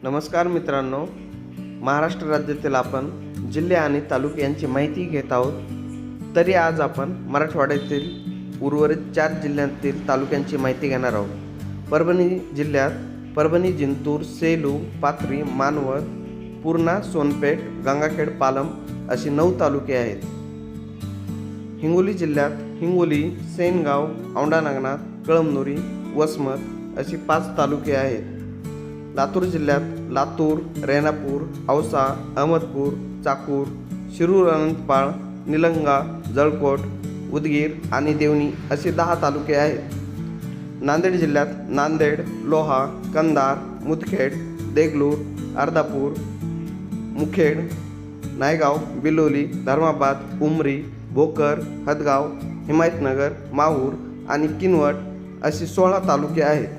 नमस्कार मित्रांनो, महाराष्ट्र राज्यातील आपण जिल्हे आणि तालुके यांची माहिती घेत आहोत। तरी आज आपण मराठवाड्यातील उर्वरित 4 जिल्ह्यांतील तालुक्यांची माहिती घेणार आहोत। परभणी जिल्ह्यात परभणी, जिंतूर, सेलू, पाथरी, मानवत, पूर्णा, सोनपेठ, गंगाखेड, पालम अशी 9 तालुके आहेत। हिंगोली जिल्ह्यात हिंगोली, सेनगाव, औंढा नागनाथ, कळमनुरी, वसमत अशी 5 तालुके आहेत। लातूर जिल्ह्यात लातूर, रेणापूर, औसा, अहमदपूर, चाकूर, शिरूर, अनंतपाळ, निलंगा, जळकोट, उदगीर आणि देवणी असे 10 तालुके आहेत। नांदेड जिल्ह्यात नांदेड, लोहा, कंधार, मुदखेड, देगलूर, अर्धापूर, मुखेड, नायगाव, बिलोली, धर्माबाद, उमरी, भोकर, हदगाव, हिमायतनगर, माहूर आणि किनवट अशी 16 तालुके आहेत।